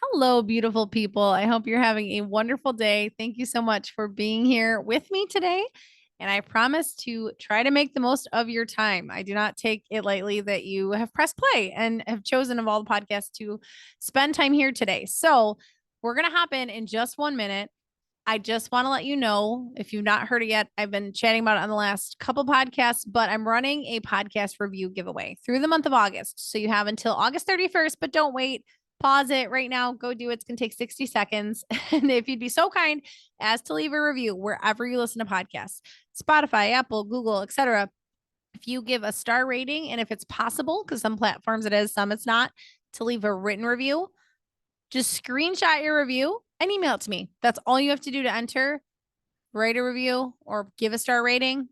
Hello, beautiful people. I hope you're having a wonderful day. Thank you so much for being here with me today. And I promise to try to make the most of your time. I do not take it lightly that you have pressed play and have chosen of all the podcasts to spend time here today. So we're going to hop in just 1 minute. I just want to let you know if you've not heard it yet, I've been chatting about it on the last couple podcasts, but I'm running a podcast review giveaway through the month of August. So you have until August 31st, but don't wait. Pause it right now. Go do it. It's going to take 60 seconds. And if you'd be so kind as to leave a review wherever you listen to podcasts, Spotify, Apple, Google, etc. If you give a star rating, and if it's possible, because some platforms it is, some it's not, to leave a written review, just screenshot your review and email it to me. That's all you have to do to enter, write a review, or give a star rating.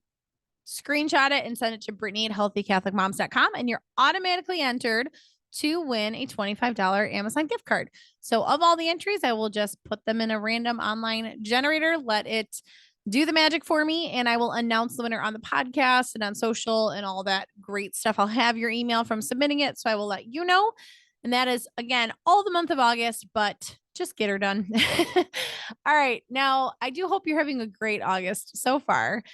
Screenshot it and send it to Brittany at healthycatholicmoms.com, and you're automatically entered to win a $25 Amazon gift card. So, of all the entries, I will just put them in a random online generator, let it do the magic for me, and I will announce the winner on the podcast and on social and all that great stuff. I'll have your email from submitting it, so I will let you know. And that is, again, all the month of August, but just get her done. All right. Now, I do hope you're having a great August so far.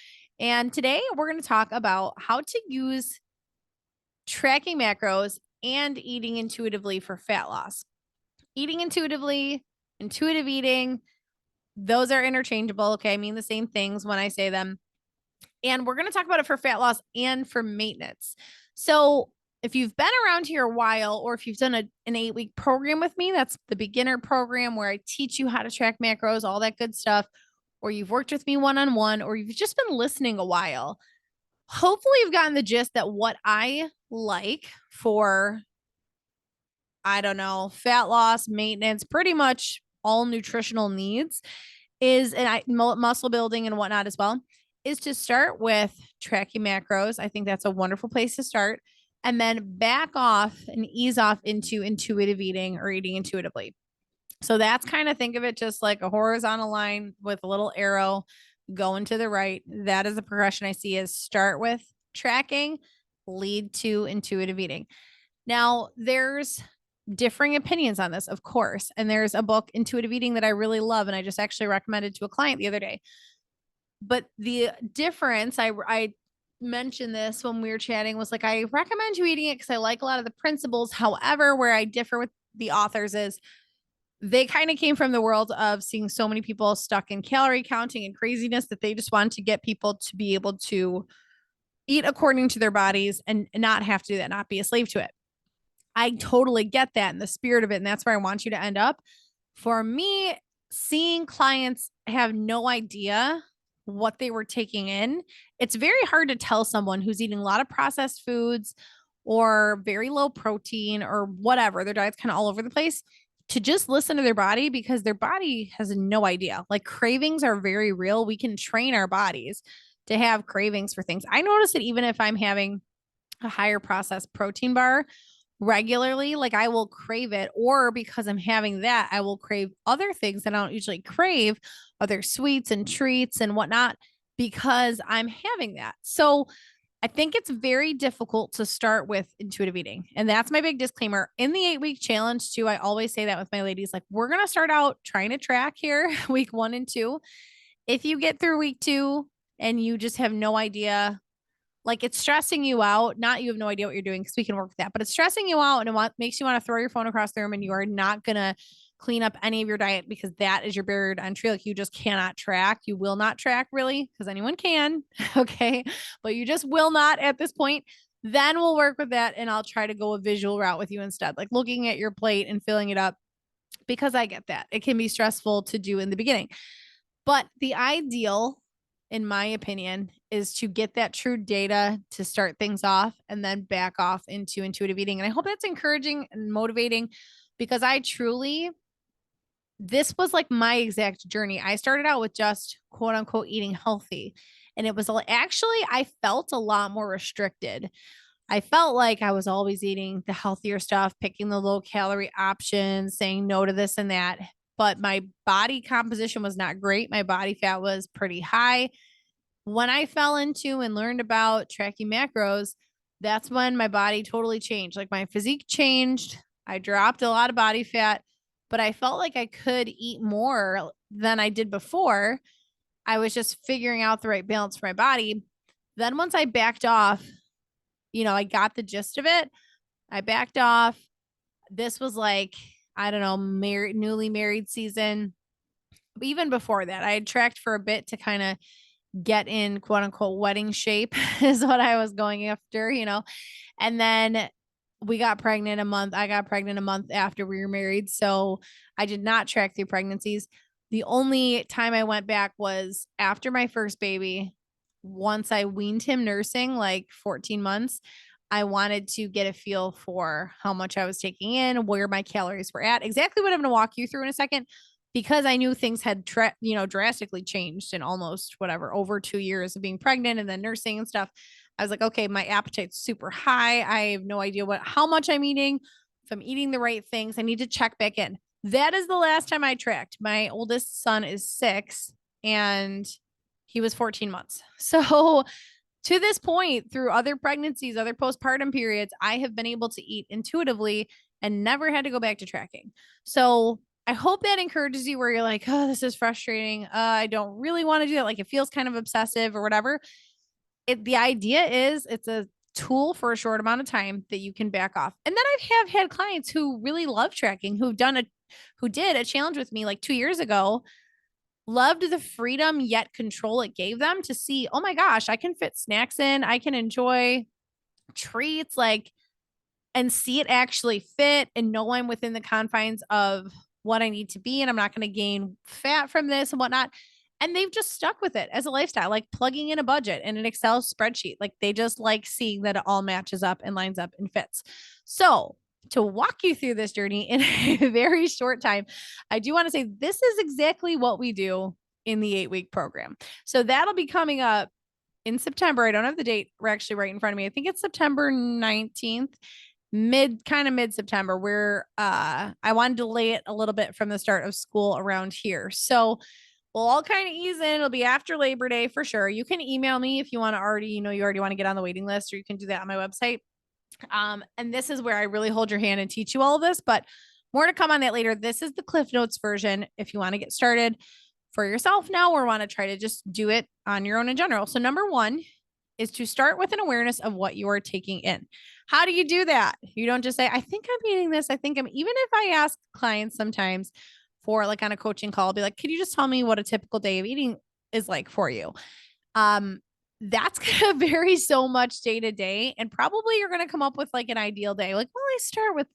And today we're going to talk about how to use tracking macros and eating intuitively for fat loss. Eating intuitively, intuitive eating, those are interchangeable. Okay. I mean the same things when I say them. And we're going to talk about it for fat loss and for maintenance. So, if you've been around here a while, or if you've done an 8-week program with me, that's the beginner program where I teach you how to track macros, all that good stuff, or you've worked with me one-on-one, or you've just been listening a while, hopefully you've gotten the gist that what I like for, I don't know, fat loss, maintenance, pretty much all nutritional needs is, and muscle building and whatnot as well, is to start with tracking macros. I think that's a wonderful place to start. And then back off and ease off into intuitive eating or eating intuitively. So that's kind of, think of it just like a horizontal line with a little arrow going to the right. That is the progression I see, is start with tracking, lead to intuitive eating. Now, there's differing opinions on this, of course. And there's a book, Intuitive Eating, that I really love. And I just actually recommended to a client the other day. But the difference, I mentioned this when we were chatting, was like, I recommend you eating it because I like a lot of the principles. However, where I differ with the authors is they kind of came from the world of seeing so many people stuck in calorie counting and craziness that they just want to get people to be able to eat according to their bodies and not have to do that, not be a slave to it. I totally get that in the spirit of it. And that's where I want you to end up. For me, seeing clients have no idea what they were taking in, it's very hard to tell someone who's eating a lot of processed foods or very low protein or whatever, their diet's kind of all over the place, to just listen to their body, because their body has no idea. Like, cravings are very real. We can train our bodies to have cravings for things. I notice it even if I'm having a higher processed protein bar regularly, like I will crave it, or because I'm having that, I will crave other things that I don't usually crave, other sweets and treats and whatnot, because I'm having that. So I think it's very difficult to start with intuitive eating. And that's my big disclaimer. In the 8-week challenge, too, I always say that with my ladies, like, we're going to start out trying to track here week 1 and 2. If you get through week 2 and you just have no idea, like, it's stressing you out, not you have no idea what you're doing, because we can work with that, but it's stressing you out and it makes you want to throw your phone across the room, and you are not going to clean up any of your diet because that is your barrier to entry. Like, you just cannot track. You will not track, really, because anyone can. Okay. But you just will not at this point. Then we'll work with that, and I'll try to go a visual route with you instead, like looking at your plate and filling it up, because I get that it can be stressful to do in the beginning. But the ideal, in my opinion, is to get that true data to start things off and then back off into intuitive eating. And I hope that's encouraging and motivating, because I truly, this was like my exact journey. I started out with just quote unquote eating healthy. And it was actually, I felt a lot more restricted. I felt like I was always eating the healthier stuff, picking the low calorie options, saying no to this and that. But my body composition was not great. My body fat was pretty high. When I fell into and learned about tracking macros, that's when my body totally changed. Like, my physique changed. I dropped a lot of body fat. but I felt like I could eat more than I did before. I was just figuring out the right balance for my body. Then once I backed off, I got the gist of it. I backed off. This was like, I don't know, newly married season. Even before that, I had tracked for a bit to kind of get in quote unquote wedding shape is what I was going after, and then we got pregnant a month. I got pregnant a month after we were married. So I did not track through pregnancies. The only time I went back was after my first baby. Once I weaned him nursing, like 14 months, I wanted to get a feel for how much I was taking in, where my calories were at, exactly what I'm going to walk you through in a second, because I knew things had, drastically changed in almost whatever, over 2 years of being pregnant and then nursing and stuff. I was like, okay, my appetite's super high. I have no idea how much I'm eating. If I'm eating the right things, I need to check back in. That is the last time I tracked. My oldest son is 6 and he was 14 months. So to this point, through other pregnancies, other postpartum periods, I have been able to eat intuitively and never had to go back to tracking. So I hope that encourages you where you're like, oh, this is frustrating. I don't really want to do that. Like it feels kind of obsessive or whatever. The idea is it's a tool for a short amount of time that you can back off. And then I have had clients who really love tracking, who did a challenge with me like 2 years ago, loved the freedom yet control it gave them to see, oh my gosh, I can fit snacks in, I can enjoy treats, like, and see it actually fit and know I'm within the confines of what I need to be. And I'm not going to gain fat from this and whatnot. And they've just stuck with it as a lifestyle, like plugging in a budget in an Excel spreadsheet. Like they just like seeing that it all matches up and lines up and fits. So, to walk you through this journey in a very short time, I do want to say this is exactly what we do in the 8-week program. So, that'll be coming up in September. I don't have the date. We're actually right in front of me. I think it's September 19th, mid September, where I wanted to lay it a little bit from the start of school around here. So we'll all kind of ease in. It'll be after Labor Day for sure. You can email me if you want to already, you already want to get on the waiting list, or you can do that on my website. And this is where I really hold your hand and teach you all of this, but more to come on that later. This is the Cliff Notes version if you want to get started for yourself now or want to try to just do it on your own in general. So number one is to start with an awareness of what you are taking in. How do you do that? You don't just say, I think I'm eating this. I think I'm, even if I ask clients sometimes for like on a coaching call, I'll be like, can you just tell me what a typical day of eating is like for you? That's going to vary so much day to day. And probably you're going to come up with like an ideal day. Like, well, I start with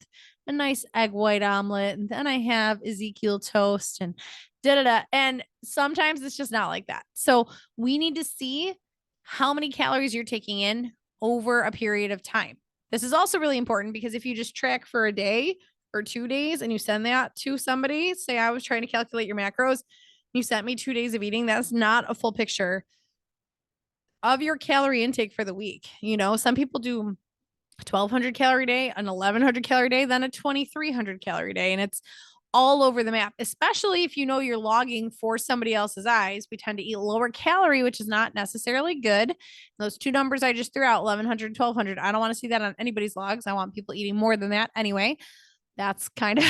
a nice egg white omelet and then I have Ezekiel toast and da da da. And sometimes it's just not like that. So we need to see how many calories you're taking in over a period of time. This is also really important because if you just track for a day or 2 days and you send that to somebody, say I was trying to calculate your macros, you sent me 2 days of eating, that's not a full picture of your calorie intake for the week. Some people do 1,200 calorie day, an 1,100 calorie day, then a 2,300 calorie day. And it's all over the map, especially if you're logging for somebody else's eyes. We tend to eat lower calorie, which is not necessarily good. Those two numbers I just threw out, 1,100, 1,200. I don't want to see that on anybody's logs. I want people eating more than that anyway. That's kind of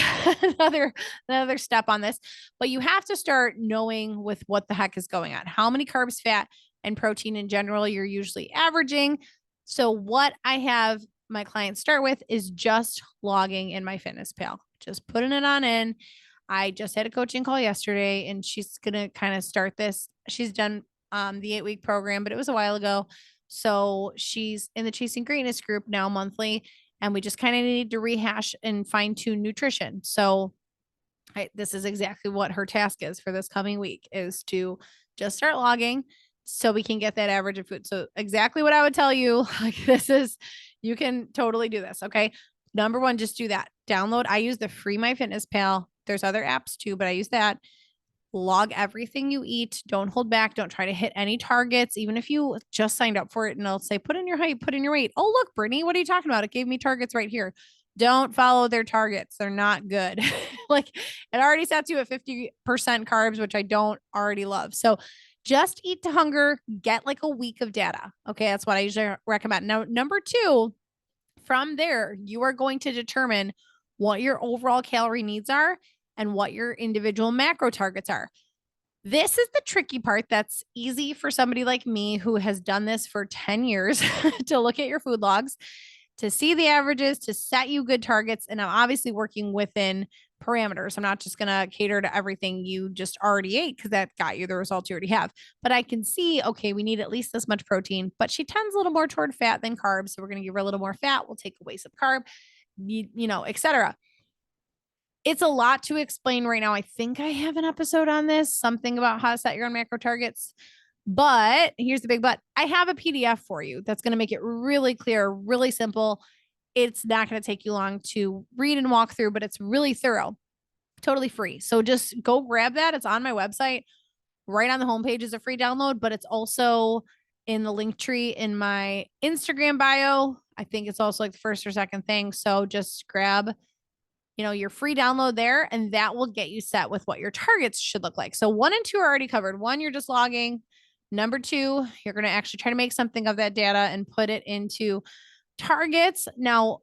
another step on this, but you have to start knowing with what the heck is going on, how many carbs, fat, and protein in general you're usually averaging. So what I have my clients start with is just logging in MyFitnessPal, just putting it on in. I just had a coaching call yesterday and she's going to kind of start this. She's done the 8-week program, but it was a while ago. So she's in the Chasing Greatness group now monthly. And we just kind of need to rehash and fine tune nutrition. So this is exactly what her task is for this coming week, is to just start logging so we can get that average of food. So exactly what I would tell you, like you can totally do this. Okay. Number one, just do that. Download. I use the free MyFitnessPal. There's other apps too, but I use that. Log everything you eat. Don't hold back. Don't try to hit any targets. Even if you just signed up for it and it'll say, put in your height, put in your weight. Oh, look, Brittany, what are you talking about? It gave me targets right here. Don't follow their targets. They're not good. Like it already sets you at 50% carbs, which I don't already love. So just eat to hunger, get like a week of data. Okay. That's what I usually recommend. Now, number two, from there, you are going to determine what your overall calorie needs are and what your individual macro targets are. This is the tricky part that's easy for somebody like me who has done this for 10 years to look at your food logs, to see the averages, to set you good targets. And I'm obviously working within parameters. I'm not just going to cater to everything you just already ate because that got you the results you already have. But I can see, okay, we need at least this much protein, but she tends a little more toward fat than carbs. So we're going to give her a little more fat. We'll take away some carb, et cetera. It's a lot to explain right now. I think I have an episode on this, something about how to set your own macro targets. But here's the big but. I have a PDF for you that's going to make it really clear, really simple. It's not going to take you long to read and walk through, but it's really thorough, totally free. So just go grab that. It's on my website. Right on the homepage is a free download, but it's also in the link tree in my Instagram bio. I think it's also like the first or second thing. So just grab your free download there, and that will get you set with what your targets should look like. So 1 and 2 are already covered. 1, you're just logging. Number 2, you're going to actually try to make something of that data and put it into targets. Now,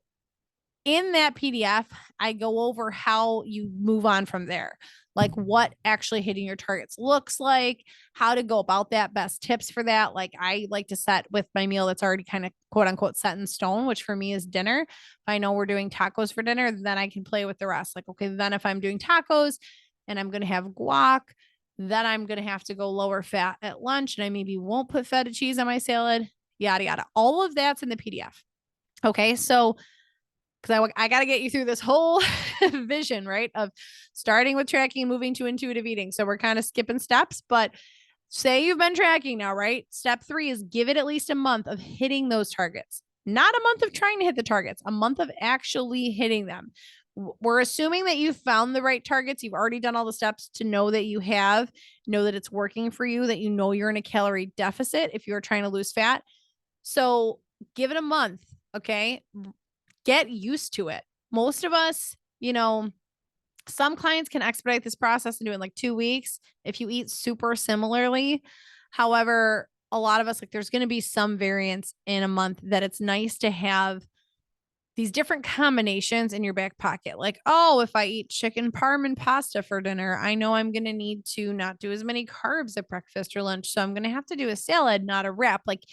in that PDF, I go over how you move on from there, like what actually hitting your targets looks like, how to go about that, best tips for that. Like I like to set with my meal that's already kind of quote unquote set in stone, which for me is dinner. If I know we're doing tacos for dinner, then I can play with the rest. Like, okay, then if I'm doing tacos and I'm going to have guac, then I'm going to have to go lower fat at lunch, and I maybe won't put feta cheese on my salad, yada, yada. All of that's in the PDF. Okay. So because I got to get you through this whole vision, right? Of starting with tracking, moving to intuitive eating. So we're kind of skipping steps, but say you've been tracking now, right? Step 3 is give it at least a month of hitting those targets, not a month of trying to hit the targets, a month of actually hitting them. We're assuming that you've found the right targets. You've already done all the steps to know that you know that it's working for you, that you're in a calorie deficit if you're trying to lose fat. So give it a month. Okay. Get used to it. Most of us, some clients can expedite this process and do it in like 2 weeks if you eat super similarly. However, a lot of us, like there's going to be some variance in a month that it's nice to have these different combinations in your back pocket. Like, oh, if I eat chicken parm and pasta for dinner, I know I'm going to need to not do as many carbs at breakfast or lunch. So I'm going to have to do a salad, not a wrap. Like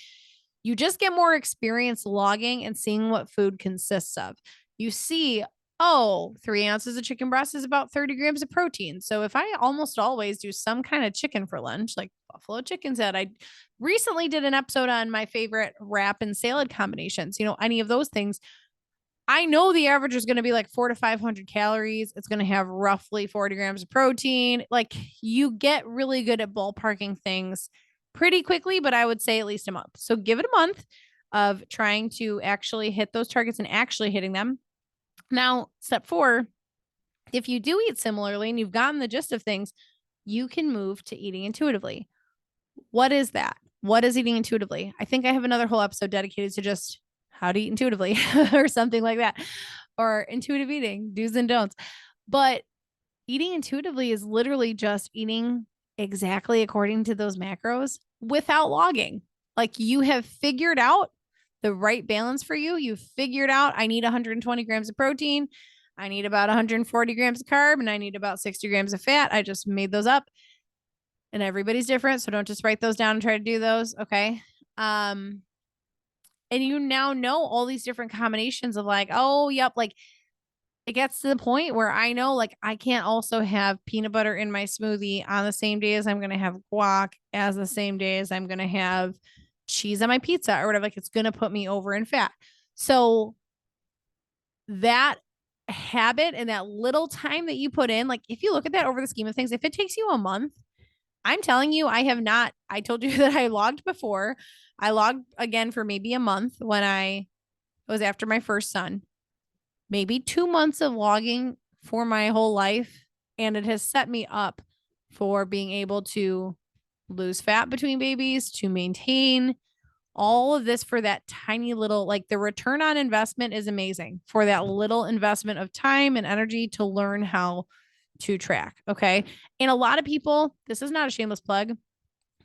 you just get more experience logging and seeing what food consists of. You see, 3 ounces of chicken breast is about 30 grams of protein. So if I almost always do some kind of chicken for lunch, like buffalo chicken salad, I recently did an episode on my favorite wrap and salad combinations, any of those things. I know the average is going to be like 400 to 500 calories. It's going to have roughly 40 grams of protein. Like you get really good at ballparking things pretty quickly, but I would say at least a month. So give it a month of trying to actually hit those targets and actually hitting them. Now, step 4, if you do eat similarly and you've gotten the gist of things, you can move to eating intuitively. What is that? What is eating intuitively? I think I have another whole episode dedicated to just how to eat intuitively or something like that, or intuitive eating, do's and don'ts. But eating intuitively is literally just eating exactly according to those macros without logging. Like you have figured out the right balance for you. You've figured out I need 120 grams of protein. I need about 140 grams of carb, and I need about 60 grams of fat. I just made those up, and everybody's different. So don't just write those down and try to do those. Okay. And you now know all these different combinations of like, oh, yep. Like it gets to the point where I know like I can't also have peanut butter in my smoothie on the same day as I'm going to have guac, as the same day as I'm going to have cheese on my pizza or whatever. Like it's going to put me over in fat. So that habit and that little time that you put in, like if you look at that over the scheme of things, if it takes you a month, I'm telling you, I told you that I logged before. I logged again for maybe a month when I was after my first son, maybe 2 months of logging for my whole life. And it has set me up for being able to lose fat between babies, to maintain all of this for that tiny little, like the return on investment is amazing for that little investment of time and energy to learn how to track. Okay. And a lot of people, this is not a shameless plug.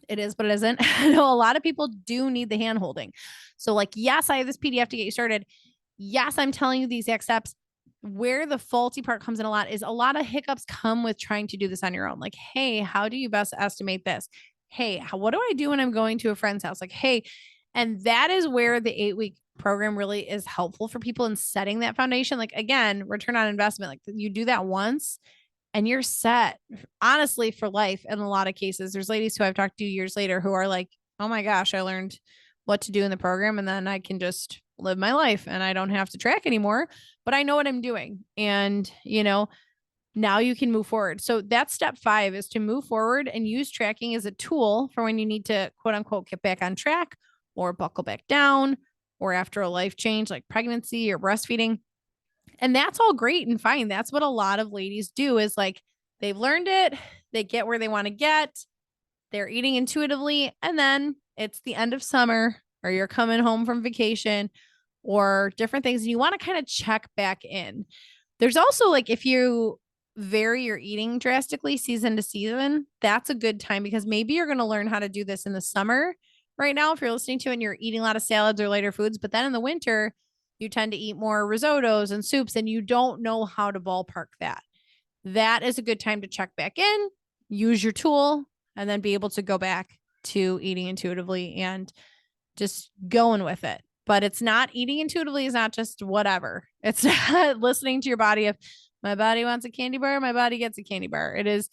It is, but it isn't. I know a lot of people do need the hand holding. So like, yes, I have this PDF to get you started. Yes, I'm telling you these exact steps. where the faulty part comes in a lot is a lot of hiccups come with trying to do this on your own. Like, hey, how do you best estimate this? Hey, what do I do when I'm going to a friend's house? Like, hey, and that is where the 8-week program really is helpful for people in setting that foundation. Like, again, return on investment. Like, you do that once and you're set, honestly, for life. In a lot of cases, there's ladies who I've talked to years later who are like, oh my gosh, I learned what to do in the program and then I can just live my life and I don't have to track anymore, but I know what I'm doing. And, now you can move forward. So that's step 5, is to move forward and use tracking as a tool for when you need to, quote unquote, get back on track or buckle back down, or after a life change like pregnancy or breastfeeding. And that's all great and fine. That's what a lot of ladies do, is like they've learned it, they get where they want to get, they're eating intuitively, and then it's the end of summer or you're coming home from vacation or different things, and you want to kind of check back in. There's also, like, if you vary your eating drastically season to season, that's a good time, because maybe you're going to learn how to do this in the summer right now if you're listening to it and you're eating a lot of salads or lighter foods, but then in the winter you tend to eat more risottos and soups and you don't know how to ballpark that. That is a good time to check back in, use your tool, and then be able to go back to eating intuitively and just going with it. But it's not, eating intuitively is not just whatever. It's not listening to your body. If my body wants a candy bar, my body gets a candy bar. It is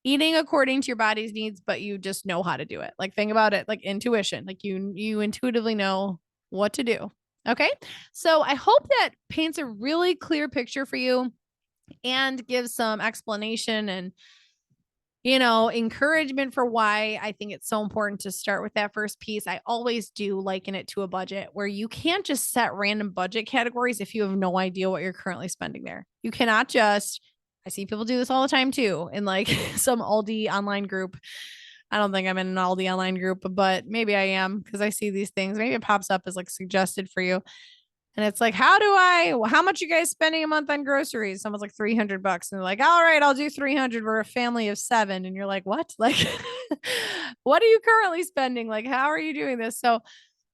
eating according to your body's needs, but you just know how to do it. Like, think about it like intuition. Like, you intuitively know what to do. Okay. So I hope that paints a really clear picture for you and gives some explanation and, encouragement for why I think it's so important to start with that first piece. I always do liken it to a budget, where you can't just set random budget categories if you have no idea what you're currently spending there. You cannot just, I see people do this all the time too, in like some Aldi online group. I don't think I'm in an Aldi online group, but maybe I am, because I see these things. Maybe it pops up as like suggested for you. And it's like, how much you guys spending a month on groceries? Someone's like $300. And they're like, all right, I'll do 300. We're a family of 7. And you're like, what? Like, what are you currently spending? Like, how are you doing this? So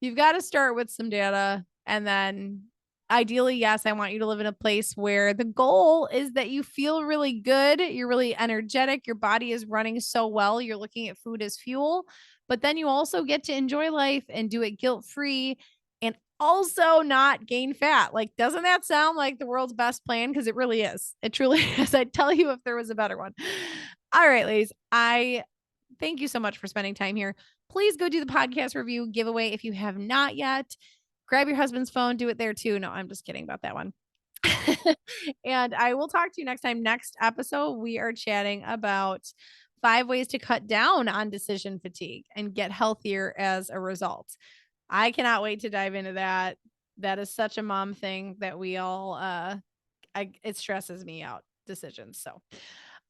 you've got to start with some data. And then ideally, yes, I want you to live in a place where the goal is that you feel really good. You're really energetic. Your body is running so well. You're looking at food as fuel, but then you also get to enjoy life and do it guilt-free, and also not gain fat. Like, doesn't that sound like the world's best plan? Because it really is. It truly is. I'd tell you if there was a better one. All right, ladies, I thank you so much for spending time here. Please go do the podcast review giveaway if you have not yet. Grab your husband's phone, do it there too. No, I'm just kidding about that one. And I will talk to you next time. Next episode, we are chatting about 5 ways to cut down on decision fatigue and get healthier as a result. I cannot wait to dive into that. That is such a mom thing that we all, it stresses me out, decisions. So,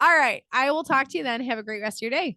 all right. I will talk to you then. Have a great rest of your day.